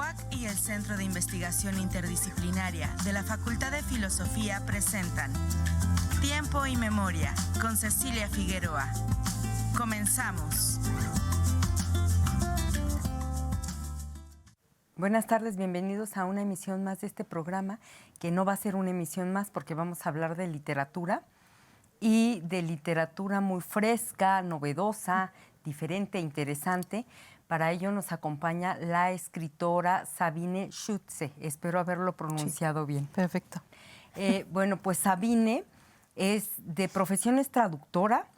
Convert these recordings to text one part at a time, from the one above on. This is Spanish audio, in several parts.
CUAC y el Centro de Investigación Interdisciplinaria de la Facultad de Filosofía presentan Tiempo y Memoria con Cecilia Figueroa. Comenzamos. Buenas tardes, bienvenidos a una emisión más de este programa, que no va a ser una emisión más porque vamos a hablar de literatura y de literatura muy fresca, novedosa, diferente, interesante. Para ello nos acompaña la escritora Sabine Schütze. Espero haberlo pronunciado bien. Perfecto. Bueno, pues Sabine es de profesión es traductora.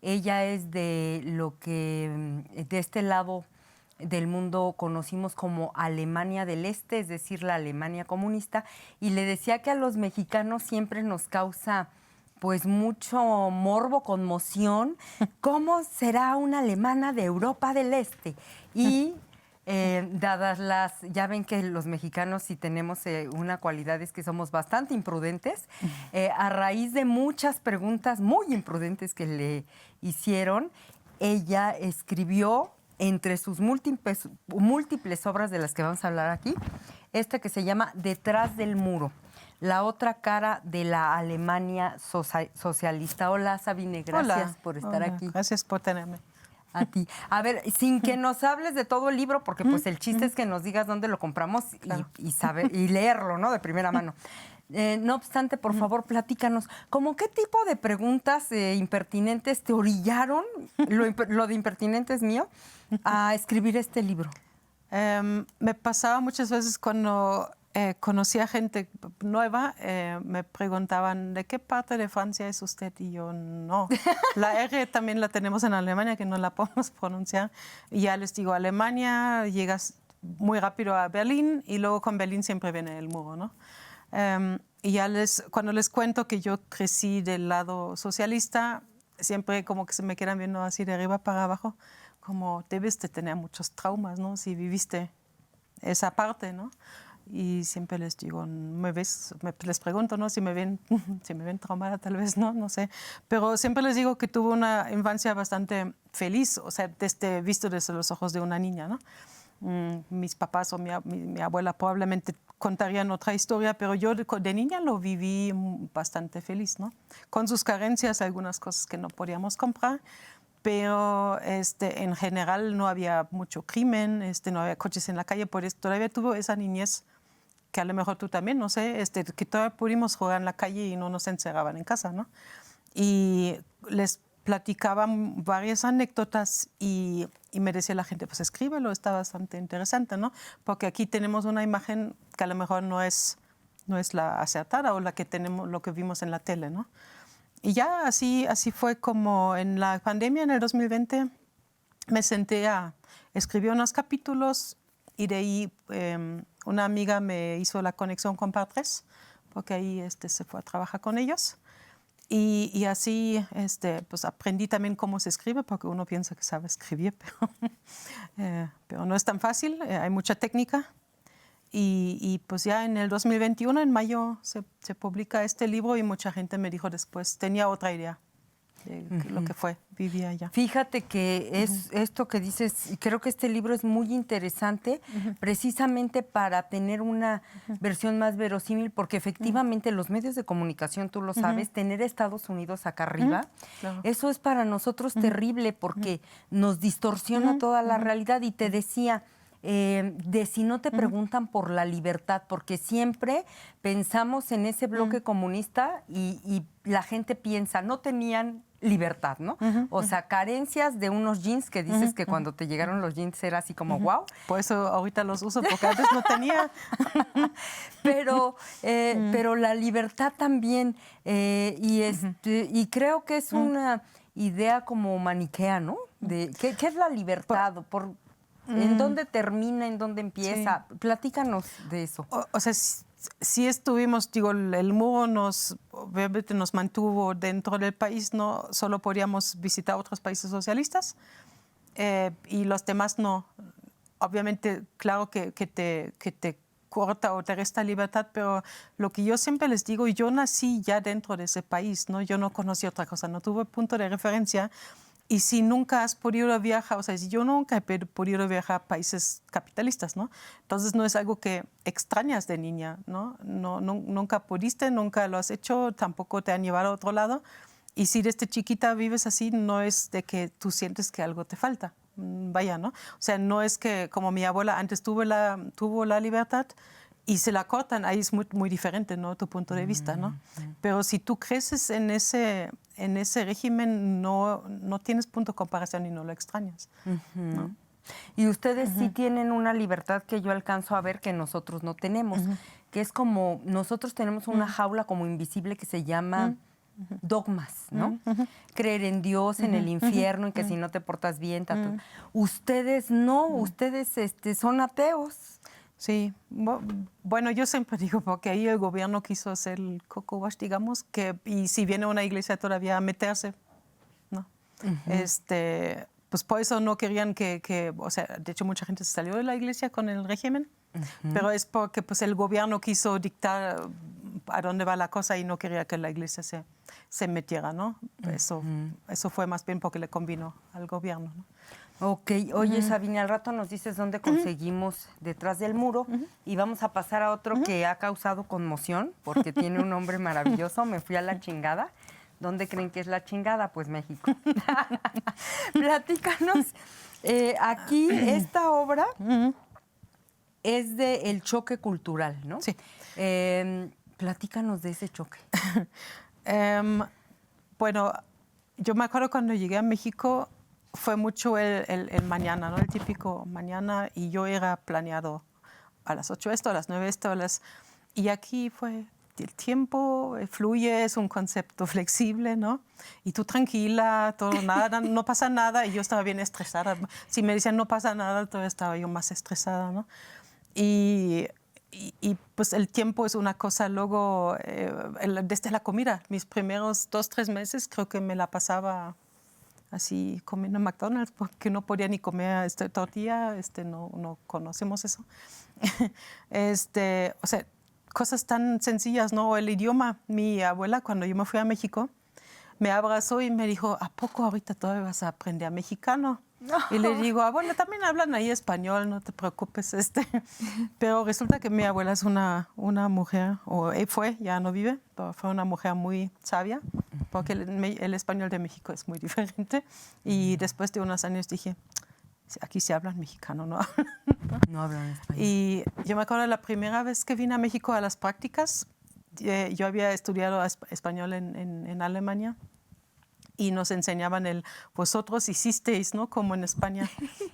Ella es de lo que de este lado del mundo conocimos como Alemania del Este, es decir, la Alemania comunista. Y le decía que a los mexicanos siempre nos causa pues mucho morbo, conmoción. ¿Cómo será una alemana de Europa del Este? Y dadas las, ya ven que los mexicanos sí tenemos una cualidad, es que somos bastante imprudentes. A raíz de muchas preguntas muy imprudentes que le hicieron, ella escribió entre sus múltiples obras de las que vamos a hablar aquí, esta que se llama Detrás del muro, la otra cara de la Alemania socialista. Hola, Sabine, gracias por estar aquí. Gracias por tenerme. A ti. A ver, sin que nos hables de todo el libro, porque pues el chiste es que nos digas dónde lo compramos claro. y leerlo, ¿no? De primera mano. No obstante, por favor, platícanos, ¿cómo qué tipo de preguntas impertinentes te orillaron, lo de impertinente es mío, a escribir este libro? Me pasaba muchas veces cuando conocía gente nueva, me preguntaban, ¿de qué parte de Francia es usted? Y yo, no. La R también la tenemos en Alemania, que no la podemos pronunciar. Y ya les digo, Alemania, llegas muy rápido a Berlín y luego con Berlín siempre viene el muro, ¿no? Y ya cuando les cuento que yo crecí del lado socialista, siempre como que se me quedan viendo así de arriba para abajo, como debes de tener muchos traumas, ¿no? Si viviste esa parte, ¿no? Y siempre les digo, ¿me ves? Les pregunto, ¿no? Si me ven traumada, tal vez, no sé. Pero siempre les digo que tuve una infancia bastante feliz, o sea, visto desde los ojos de una niña, ¿no? Mis papás o mi abuela probablemente contarían otra historia, pero yo de niña lo viví bastante feliz, ¿no? Con sus carencias, algunas cosas que no podíamos comprar, pero en general no había mucho crimen, no había coches en la calle, por eso todavía tuve esa niñez que a lo mejor tú también, no sé, que todavía pudimos jugar en la calle y no nos encerraban en casa, ¿no? Y les platicaban varias anécdotas y me decía la gente, pues escríbelo, está bastante interesante, ¿no? Porque aquí tenemos una imagen que a lo mejor no es la acertada o la que tenemos, lo que vimos en la tele, ¿no? Y ya así fue como en la pandemia, en el 2020, me senté a escribir unos capítulos y de ahí una amiga me hizo la conexión con Par3, porque ahí se fue a trabajar con ellos. Y así pues aprendí también cómo se escribe, porque uno piensa que sabe escribir, pero no es tan fácil, hay mucha técnica. Y pues ya en el 2021, en mayo, se publica este libro y mucha gente me dijo después, tenía otra idea de lo que fue, vivía allá. Fíjate que es esto que dices, creo que este libro es muy interesante precisamente para tener una versión más verosímil, porque efectivamente los medios de comunicación, tú lo sabes, tener Estados Unidos acá arriba, claro. Eso es para nosotros terrible porque nos distorsiona toda la realidad. Y te decía, de si no te preguntan por la libertad, porque siempre pensamos en ese bloque comunista y la gente piensa, no tenían libertad, ¿no? O sea, carencias de unos jeans que dices que cuando te llegaron los jeans era así como wow. Por eso ahorita los uso, porque antes no tenía. Pero la libertad también, y creo que es una idea como maniquea, ¿no? ¿Qué es la libertad? ¿En dónde termina, en dónde empieza? Sí. Platícanos de eso. O sea, sí estuvimos, digo, el muro obviamente nos mantuvo dentro del país, no solo podíamos visitar otros países socialistas y los demás no. Obviamente, claro que te corta o te resta libertad, pero lo que yo siempre les digo, yo nací ya dentro de ese país, ¿no? Yo no conocí otra cosa, no tuve punto de referencia. Y si nunca has podido viajar, o sea, si yo nunca he podido viajar a países capitalistas, ¿no? Entonces no es algo que extrañas de niña, ¿no? Nunca pudiste, nunca lo has hecho, tampoco te han llevado a otro lado. Y si desde chiquita vives así, no es de que tú sientes que algo te falta. Vaya, ¿no? O sea, no es que como mi abuela antes tuvo la libertad y se la cortan, ahí es muy, muy diferente, ¿no? Tu punto de vista, ¿no? Pero si tú creces en ese régimen, no tienes punto de comparación y no lo extrañas, ¿no? Y ustedes sí tienen una libertad que yo alcanzo a ver que nosotros no tenemos, que es como, nosotros tenemos una jaula como invisible que se llama dogmas, ¿no? Creer en Dios, en el infierno, y que si no te portas bien, ustedes no, ustedes son ateos. Sí, bueno, yo siempre digo, porque ahí el gobierno quiso hacer el coco wash, digamos, y si viene una iglesia todavía a meterse, ¿no? Pues por eso no querían o sea, de hecho mucha gente se salió de la iglesia con el régimen, pero es porque pues el gobierno quiso dictar a dónde va la cosa y no quería que la iglesia se metiera, ¿no? Eso fue más bien porque le convino al gobierno, ¿no? Ok, oye Sabine, al rato nos dices dónde conseguimos Detrás del Muro y vamos a pasar a otro que ha causado conmoción porque tiene un nombre maravilloso, Me fui a la chingada. ¿Dónde creen que es la chingada? Pues México. Platícanos, aquí esta obra es de El Choque Cultural, ¿no? Sí. Platícanos de ese choque. Bueno, yo me acuerdo cuando llegué a México, fue mucho el mañana, ¿no? El típico mañana, y yo era planeado a las 8 esto, a las 9 esto, y aquí fue el tiempo fluye, es un concepto flexible, ¿no? Y tú tranquila, todo, nada, no pasa nada, y yo estaba bien estresada. Si me decían no pasa nada, todavía estaba yo más estresada, ¿no? Y pues el tiempo es una cosa, luego, desde la comida, mis primeros 2-3 meses creo que me la pasaba así comiendo McDonald's porque no podía ni comer tortilla, no conocemos eso. O sea, cosas tan sencillas, ¿no? El idioma, mi abuela cuando yo me fui a México me abrazó y me dijo, ¿a poco ahorita todavía vas a aprender mexicano? No. Y le digo, abuela, también hablan ahí español, no te preocupes. Pero resulta que mi abuela es una mujer, o fue, ya no vive, pero fue una mujer muy sabia, porque el español de México es muy diferente. Y después de unos años dije, aquí se habla mexicano, ¿no? No hablan español. Y yo me acuerdo la primera vez que vine a México a las prácticas, yo había estudiado español en Alemania. Y nos enseñaban vosotros hicisteis, ¿no? Como en España.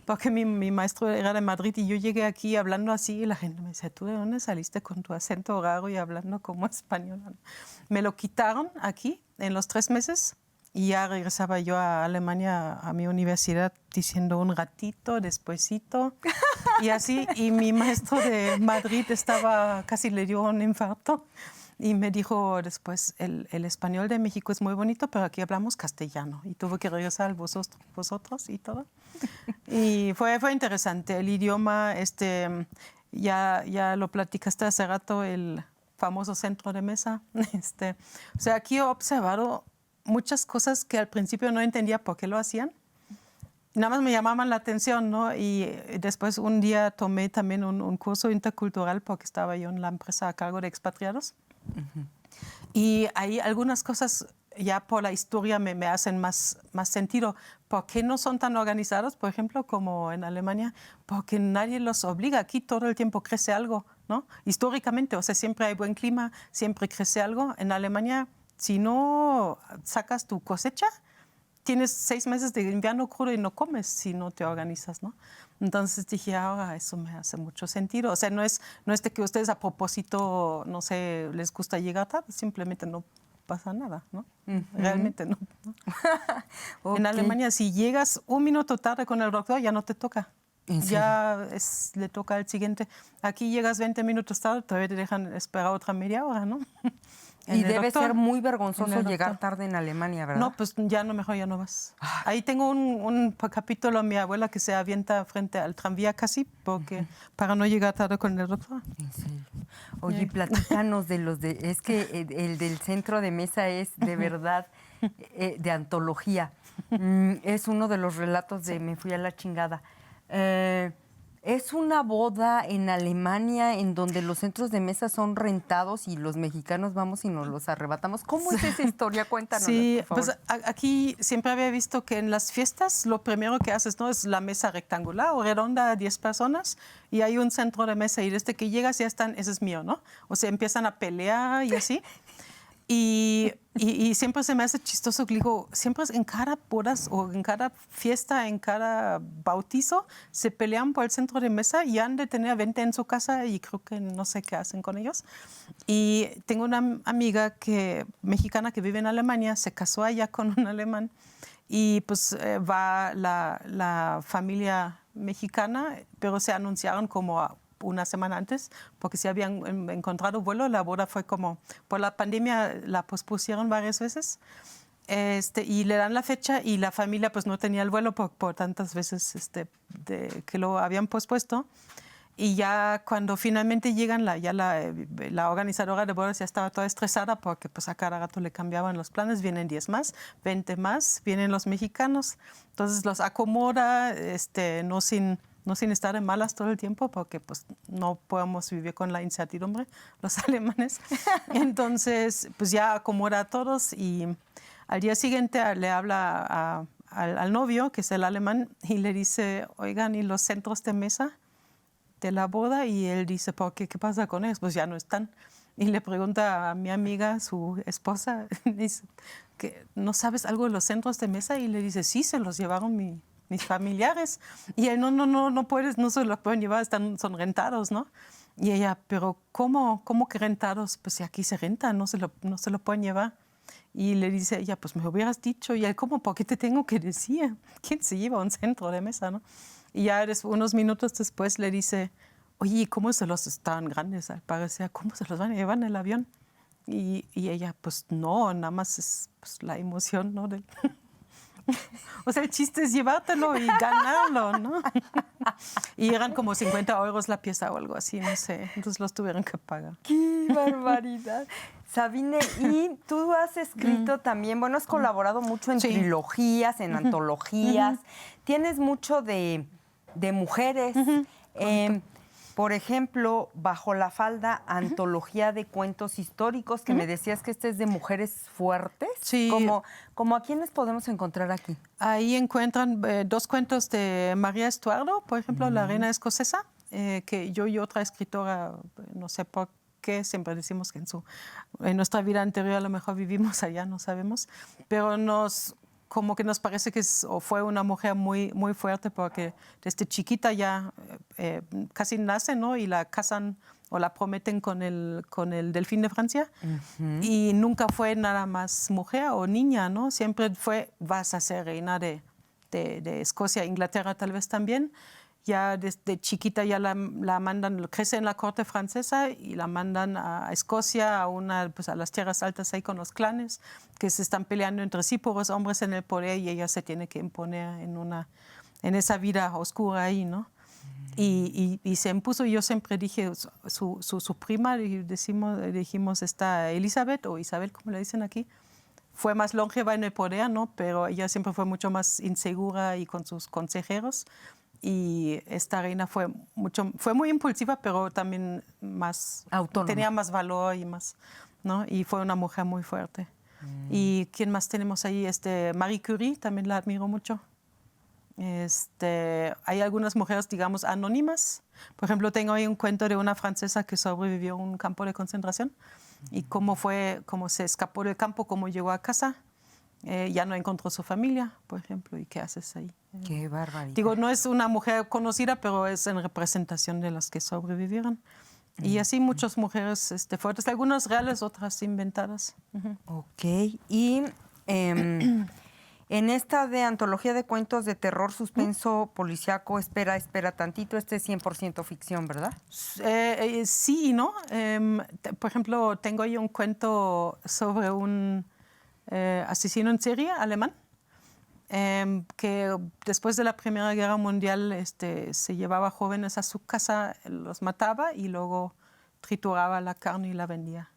Porque mi maestro era de Madrid y yo llegué aquí hablando así y la gente me decía, ¿tú de dónde saliste con tu acento raro y hablando como español? Me lo quitaron aquí en los 3 meses y ya regresaba yo a Alemania, a mi universidad, diciendo un ratito, despuesito y así. Y mi maestro de Madrid casi le dio un infarto. Y me dijo después, el español de México es muy bonito, pero aquí hablamos castellano. Y tuve que regresar vosotros y todo. Y fue interesante. El idioma, ya lo platicaste hace rato, el famoso centro de mesa. O sea, aquí he observado muchas cosas que al principio no entendía por qué lo hacían. Nada más me llamaban la atención, ¿no? Y después un día tomé también un curso intercultural porque estaba yo en la empresa a cargo de expatriados. Y ahí algunas cosas ya por la historia me hacen más sentido. ¿Por qué no son tan organizados, por ejemplo, como en Alemania? Porque nadie los obliga. Aquí todo el tiempo crece algo, ¿no? Históricamente, o sea, siempre hay buen clima, siempre crece algo. En Alemania, si no sacas tu cosecha, tienes 6 meses de invierno crudo y no comes si no te organizas, ¿no? Entonces dije, ahora eso me hace mucho sentido. O sea, no es de que ustedes a propósito, no sé, les gusta llegar tarde, simplemente no pasa nada, ¿no? Realmente no. Okay. En Alemania, si llegas 1 minuto tarde con el doctor, ya no te toca. Ya le toca al siguiente. Aquí llegas 20 minutos tarde, todavía te dejan esperar otra media hora, ¿no? Y debe doctor, ser muy en vergonzoso el llegar doctor. tarde en Alemania, ¿verdad? No, pues ya no, mejor ya no vas. Ahí tengo un capítulo, mi abuela que se avienta frente al tranvía casi, porque para no llegar tarde con el doctor. En serio. Oye, platícanos de los de... Es que el del centro de mesa es de verdad de antología. Es uno de los relatos de Me fui a la chingada. Es una boda en Alemania en donde los centros de mesa son rentados y los mexicanos vamos y nos los arrebatamos. ¿Cómo es esa historia? Cuéntanos, Sí, por favor. pues aquí siempre había visto que en las fiestas lo primero que haces, ¿no?, es la mesa rectangular o redonda, 10 personas, y hay un centro de mesa y desde que llegas ya están, ese es mío, ¿no? O sea, empiezan a pelear y así. Y siempre se me hace chistoso que digo, siempre en cada bodas o en cada fiesta, en cada bautizo, se pelean por el centro de mesa y han de tener 20 en su casa y creo que no sé qué hacen con ellos. Y tengo una amiga mexicana que vive en Alemania, se casó allá con un alemán y pues va la familia mexicana, pero se anunciaron como una semana antes, porque se habían encontrado vuelo. La boda fue como, por la pandemia la pospusieron varias veces. Y le dan la fecha y la familia pues no tenía el vuelo por tantas veces que lo habían pospuesto. Y ya cuando finalmente llegan, la organizadora de bodas ya estaba toda estresada porque pues a cada rato le cambiaban los planes. Vienen 10 más, 20 más, vienen los mexicanos. Entonces los acomoda, no sin estar de malas todo el tiempo, porque pues no podemos vivir con la incertidumbre los alemanes. Entonces, pues ya acomoda a todos y al día siguiente le habla al novio, que es el alemán, y le dice, oigan, ¿y los centros de mesa de la boda? Y él dice, ¿por qué? ¿Qué pasa con ellos? Pues ya no están. Y le pregunta a mi amiga, su esposa, dice, ¿no sabes algo de los centros de mesa? Y le dice, sí, se los llevaron mis familiares. Y él, no puedes, no se los pueden llevar, son rentados, ¿no? Y ella, pero ¿cómo que rentados? Pues si aquí se renta, no se lo pueden llevar. Y le dice ella, pues me hubieras dicho. Y él, ¿cómo? ¿Por qué te tengo que decir? ¿Quién se lleva un centro de mesa, no? Y ya unos minutos después le dice, oye, ¿cómo se los estaban grandes al parecer? ¿Cómo se los van a llevar en el avión? Y ella, pues no, nada más es pues, la emoción, ¿no? O sea, el chiste es llevártelo y ganarlo, ¿no? Y eran como 50 euros la pieza o algo así, no sé. Entonces los tuvieron que pagar. ¡Qué barbaridad! Sabine, y tú has escrito también, bueno, has colaborado mucho en trilogías, en antologías. Tienes mucho de mujeres. Por ejemplo, Bajo la falda, antología de cuentos históricos, que me decías que este es de mujeres fuertes. Sí. ¿Cómo a quiénes podemos encontrar aquí? Ahí encuentran 2 cuentos de María Estuardo, por ejemplo, La reina escocesa, que yo y otra escritora, no sé por qué, siempre decimos que en nuestra vida anterior a lo mejor vivimos allá, no sabemos, pero como que nos parece que fue una mujer muy, muy fuerte porque desde chiquita ya casi nace, ¿no? Y la casan o la prometen con el delfín de Francia. Y nunca fue nada más mujer o niña, ¿no? Siempre vas a ser reina de Escocia, Inglaterra tal vez también. Ya desde chiquita ya la mandan, crece en la corte francesa y la mandan a Escocia, pues a las tierras altas ahí con los clanes que se están peleando entre sí por los hombres en el poder y ella se tiene que imponer en esa vida oscura ahí, ¿no? Y se impuso. Yo siempre dije, su prima, dijimos esta Elizabeth o Isabel, como le dicen aquí, fue más longeva en el poder, ¿no? Pero ella siempre fue mucho más insegura y con sus consejeros. Y esta reina fue muy impulsiva, pero también más autónoma. Tenía más valor y más, ¿no? Y fue una mujer muy fuerte. ¿Y quién más tenemos ahí? Marie Curie, también la admiro mucho. Hay algunas mujeres, digamos, anónimas. Por ejemplo, tengo ahí un cuento de una francesa que sobrevivió a un campo de concentración y cómo se escapó del campo, cómo llegó a casa. Ya no encontró su familia, por ejemplo, y qué haces ahí. Qué barbaridad. Digo, no es una mujer conocida, pero es en representación de las que sobrevivieron. Y así muchas mujeres fuertes, algunas reales, otras inventadas. Ok, y En esta de antología de cuentos de terror, suspenso, policíaco, espera tantito, este es 100% ficción, ¿verdad? Sí y no. Por ejemplo, tengo ahí un cuento sobre un asesino en serie alemán que después de la Primera Guerra Mundial se llevaba jóvenes a su casa, los mataba y luego trituraba la carne y la vendía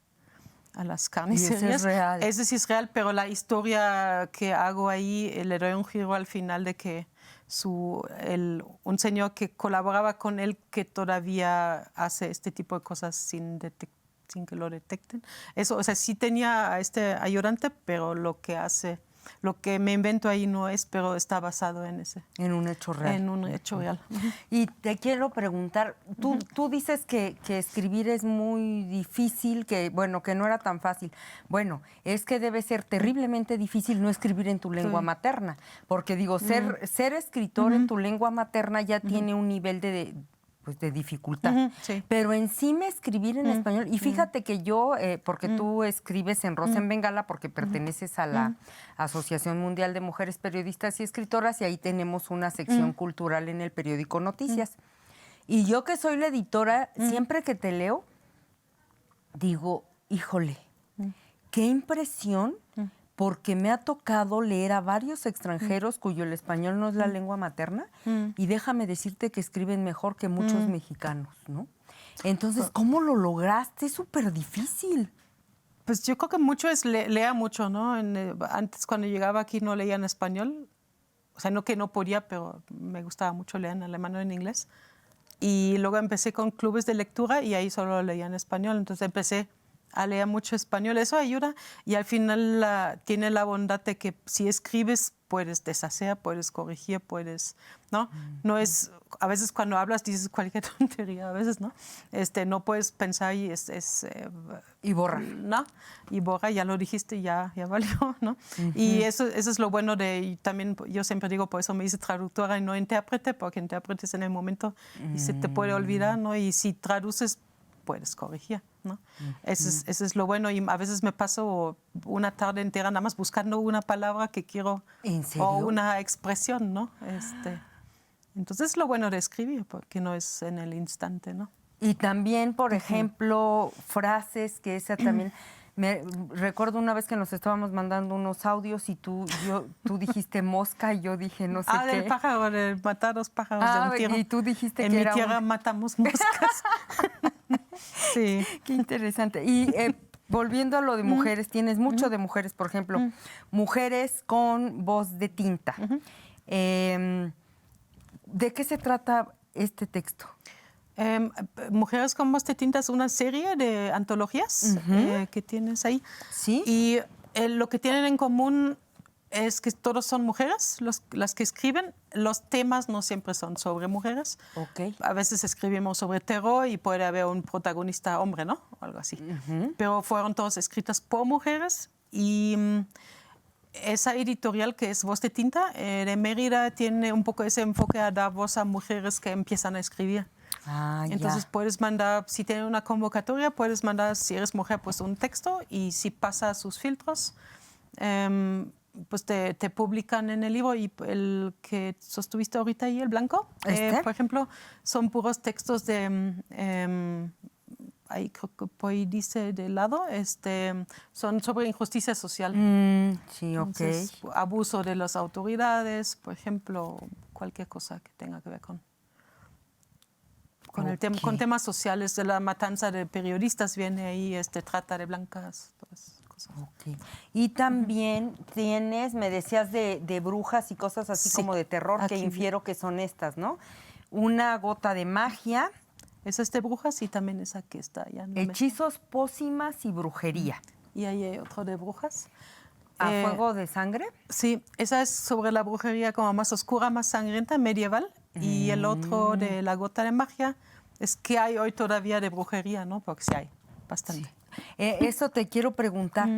a las carnicerías. Y ese es real. Ese sí es real, pero la historia que hago ahí le doy un giro al final de que un señor que colaboraba con él que todavía hace este tipo de cosas sin que lo detecten. Eso, o sea, sí tenía a este ayudante, pero lo que me invento ahí no es, pero está basado en ese. En un hecho real. En un hecho real. Y te quiero preguntar, tú dices que escribir es muy difícil, que no era tan fácil. Bueno, es que debe ser terriblemente difícil no escribir en tu lengua materna, porque digo, ser escritor en tu lengua materna ya tiene un nivel de dificultad. Sí. Pero encima escribir en español, y fíjate que yo, porque tú escribes en Rosa en Bengala, porque perteneces a la Asociación Mundial de Mujeres Periodistas y Escritoras, y ahí tenemos una sección cultural en el periódico Noticias. Y yo que soy la editora, siempre que te leo, digo, híjole, qué impresión, porque me ha tocado leer a varios extranjeros cuyo el español no es la lengua materna, y déjame decirte que escriben mejor que muchos mexicanos, ¿no? Entonces, ¿cómo lo lograste? Es súper difícil. Pues yo creo que mucho es lea mucho, ¿no? Antes, cuando llegaba aquí, no leía en español. O sea, no que no podía, pero me gustaba mucho leer en alemán o en inglés. Y luego empecé con clubes de lectura y ahí solo leía en español. Entonces empecé a leer mucho español, eso ayuda, y al final tiene la bondad de que si escribes puedes deshacer, puedes corregir, ¿no? No es, a veces cuando hablas dices cualquier tontería, a veces, ¿no? No puedes pensar y Y borra. ¿no? Y borra, ya lo dijiste, ya valió, ¿no? Y eso es lo bueno y también yo siempre digo, por eso me hice traductora y no intérprete, porque intérpretes en el momento y se te puede olvidar, ¿no? Y si traduces, puedes corregir, ¿no? Eso es lo bueno, y a veces me paso una tarde entera nada más buscando una palabra que quiero. ¿En serio? O una expresión, ¿no? Entonces es lo bueno de escribir, porque no es en el instante, ¿no? Y también, por ejemplo, frases, que esa también... Me recuerdo una vez que nos estábamos mandando unos audios y tú dijiste mosca y yo dije no sé qué. Del pájaro, de matar los pájaros de un tiro. Y tú dijiste en que mi era tierra matamos moscas. Sí. Qué interesante. Y volviendo a lo de mujeres, tienes mucho de mujeres, por ejemplo, mujeres con voz de tinta. ¿De qué se trata este texto? Mujeres con voz de tinta es una serie de antologías que tienes ahí. Sí. Y lo que tienen en común es que todos son mujeres las que escriben. Los temas no siempre son sobre mujeres. Okay. A veces escribimos sobre terror y puede haber un protagonista hombre, ¿no? O algo así. Pero fueron todas escritas por mujeres y esa editorial que es Voz de Tinta de Mérida tiene un poco ese enfoque a dar voz a mujeres que empiezan a escribir. Entonces puedes mandar, si tienen una convocatoria, puedes mandar, si eres mujer, pues un texto, y si pasa sus filtros, pues te publican en el libro. Y el que sostuviste ahorita ahí, el blanco, por ejemplo, son puros textos de, ahí creo que por ahí dice de lado, son sobre injusticia social. Sí, ok. Entonces, abuso de las autoridades, por ejemplo, cualquier cosa que tenga que ver con con temas sociales, de la matanza de periodistas viene ahí, trata de blancas, todas cosas. Okay. Y también tienes, me decías de brujas y cosas así como de terror, aquí, que infiero que son estas, ¿no? Una gota de magia. Esa es de brujas y también esa que está allá. Hechizos, pócimas y brujería. Y ahí hay otro de brujas. ¿A fuego de sangre? Sí, esa es sobre la brujería como más oscura, más sangrienta, medieval. Y el otro de la gota de magia es que hay hoy todavía de brujería, ¿no? Porque sí hay bastante. Sí. Eso te quiero preguntar.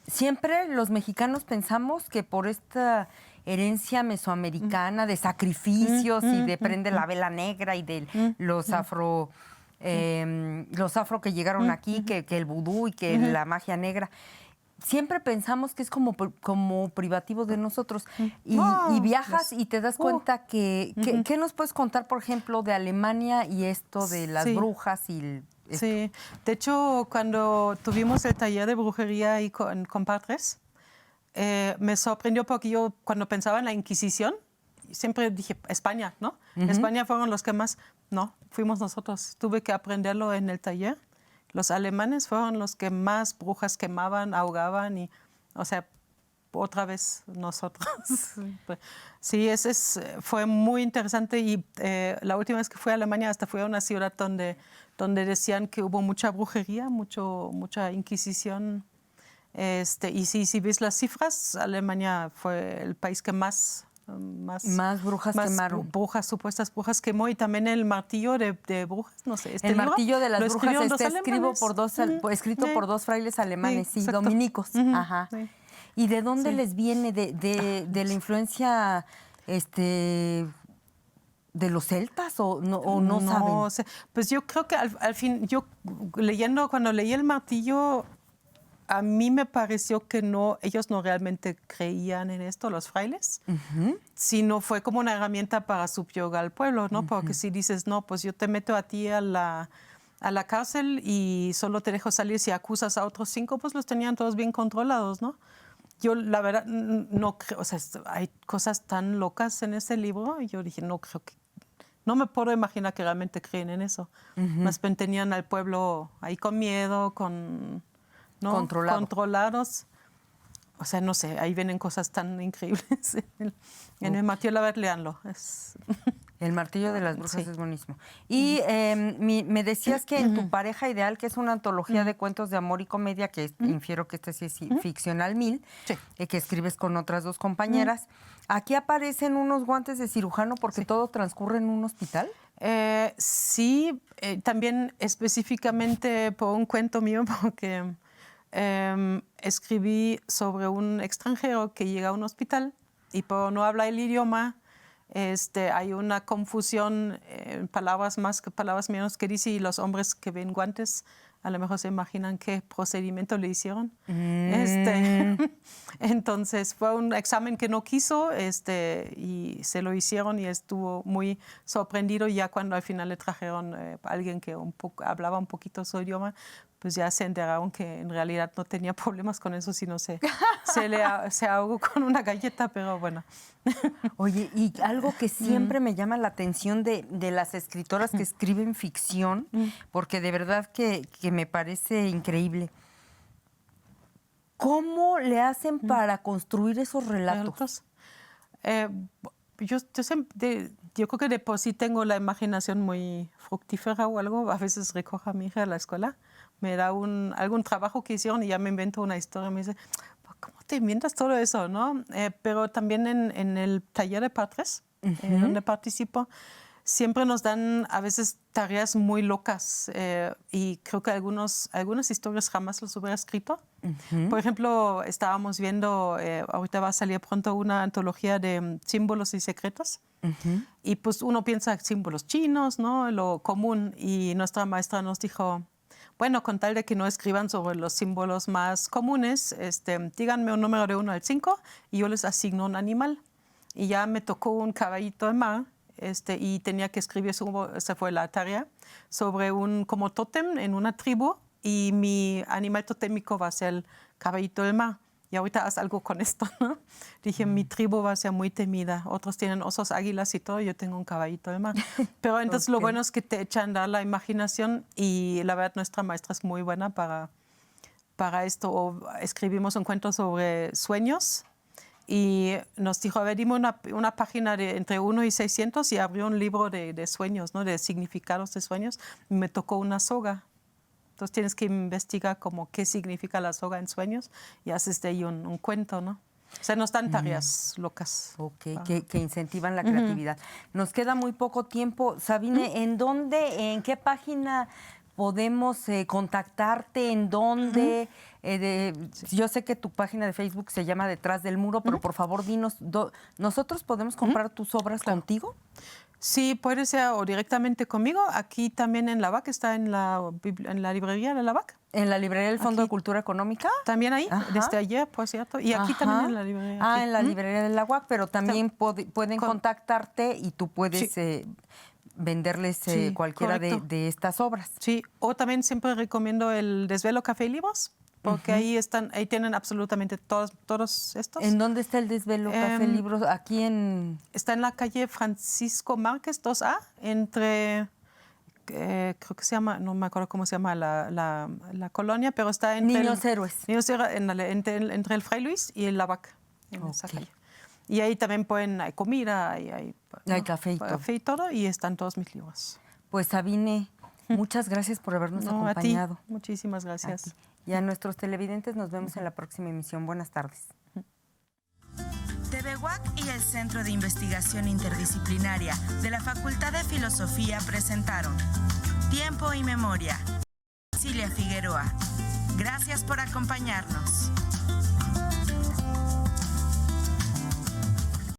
Siempre los mexicanos pensamos que por esta herencia mesoamericana de sacrificios y de prende la vela negra y de los afro que llegaron aquí, que el vudú y que la magia negra. siempre pensamos que es como privativo de nosotros. Y viajas y te das cuenta que... ¿Qué nos puedes contar, por ejemplo, de Alemania y esto de las brujas y... Sí, de hecho, cuando tuvimos el taller de brujería ahí con padres, me sorprendió porque yo cuando pensaba en la Inquisición, siempre dije España, ¿no? España fueron los que más... No, fuimos nosotros. Tuve que aprenderlo en el taller. Los alemanes fueron los que más brujas quemaban, ahogaban y, o sea, otra vez nosotros. Sí, fue muy interesante y la última vez que fui a Alemania hasta fui a una ciudad donde decían que hubo mucha brujería, mucha inquisición. Y si ves las cifras, Alemania fue el país que más brujas quemaron. Supuestas brujas quemó, y también el martillo de brujas, no sé. El martillo de las brujas escrito por dos frailes alemanes, sí, dominicos. Ajá. Sí. ¿Y de dónde les viene? ¿De la influencia de los celtas o no saben? No sé. Pues yo creo que al fin, cuando leí el martillo, a mí me pareció que ellos no realmente creían en esto, los frailes, sino fue como una herramienta para subyugar al pueblo, ¿no? Porque si dices, no, pues yo te meto a ti a la cárcel y solo te dejo salir si acusas a otros 5, pues los tenían todos bien controlados, ¿no? Yo, la verdad, no creo, o sea, hay cosas tan locas en ese libro, y yo dije, no me puedo imaginar que realmente creen en eso. Más bien tenían al pueblo ahí con miedo, controlados. O sea, no sé, ahí vienen cosas tan increíbles. En el martillo, la verdad, léanlo. El martillo de las brujas es buenísimo. Y me decías que en Tu pareja ideal, que es una antología de cuentos de amor y comedia, que infiero que este sí es ficcional 1000, que escribes con otras 2 compañeras. ¿Aquí aparecen unos guantes de cirujano porque todo transcurre en un hospital? Sí, también específicamente por un cuento mío, porque escribí sobre un extranjero que llega a un hospital y por no hablar el idioma, hay una confusión, palabras más que palabras menos, que dice, y los hombres que ven guantes a lo mejor se imaginan qué procedimiento le hicieron. Entonces fue un examen que no quiso, y se lo hicieron, y estuvo muy sorprendido. Ya cuando al final le trajeron a alguien que hablaba un poquito su idioma, pues ya se enteraron que en realidad no tenía problemas con eso, sino se ahogó con una galleta, pero bueno. Oye, y algo que siempre me llama la atención de las escritoras que escriben ficción, porque de verdad que me parece increíble. ¿Cómo le hacen para construir esos relatos? Yo creo que de por sí tengo la imaginación muy fructífera o algo. A veces recojo a mi hija a la escuela, me da algún trabajo que hicieron y ya me invento una historia. Me dice, ¿cómo te inventas todo eso, no? Pero también en el taller de padres, donde participo, siempre nos dan a veces tareas muy locas, y creo que algunas historias jamás las hubiera escrito. Por ejemplo, estábamos viendo, ahorita va a salir pronto una antología de símbolos y secretos. Y pues uno piensa símbolos chinos, ¿no? Lo común. Y nuestra maestra nos dijo, bueno, con tal de que no escriban sobre los símbolos más comunes, díganme un número de 1 al 5 y yo les asigno un animal. Y ya me tocó un caballito de mar, y tenía que escribir, esa fue la tarea, sobre un como tótem en una tribu, y mi animal totémico va a ser el caballito del mar. Y ahorita haz algo con esto, ¿no? Dije, mi tribu va a ser muy temida. Otros tienen osos, águilas y todo, yo tengo un caballito del mar. Pero entonces lo bueno es que te echan a la imaginación, y la verdad nuestra maestra es muy buena para esto. O escribimos un cuento sobre sueños, y nos dijo, a ver, dime una página de entre 1 y 600, y abrió un libro de sueños, ¿no? De significados de sueños, y me tocó una soga. Entonces tienes que investigar como qué significa la soga en sueños, y haces de ahí un cuento, ¿no? O sea, nos dan tareas locas. Ok, que incentivan la creatividad. Nos queda muy poco tiempo. Sabine, ¿en qué página podemos contactarte? ¿En dónde? Yo sé que tu página de Facebook se llama Detrás del Muro, pero por favor dinos, ¿nosotros podemos comprar tus obras contigo? Sí, puede ser o directamente conmigo. Aquí también en la VAC, está en la librería de la VAC. ¿En la librería del Fondo Aquí. de Cultura Económica? También ahí, Ajá. desde ayer, por cierto. Y aquí Ajá. también en la librería. Ah, aquí. en la librería de la UAC, pero también pueden contactarte y tú puedes Sí. venderles Sí, cualquiera correcto. de estas obras. Sí, o también siempre recomiendo el Desvelo Café y Libros, porque ahí tienen absolutamente todos estos. ¿En dónde está el Desvelo Café Libros? Aquí en... Está en la calle Francisco Márquez 2A, entre, creo que se llama, no me acuerdo cómo se llama la colonia, pero está entre Niños Héroes. Niños Héroes, entre el Fray Luis y el Lavac, en esa calle. Y ahí también hay comida, hay café y todo. Y están todos mis libros. Pues Sabine, muchas gracias por habernos acompañado. A ti, muchísimas gracias. Y a nuestros televidentes nos vemos en la próxima emisión. Buenas tardes. TV UAC y el Centro de Investigación Interdisciplinaria de la Facultad de Filosofía presentaron Tiempo y Memoria. Cecilia Figueroa. Gracias por acompañarnos.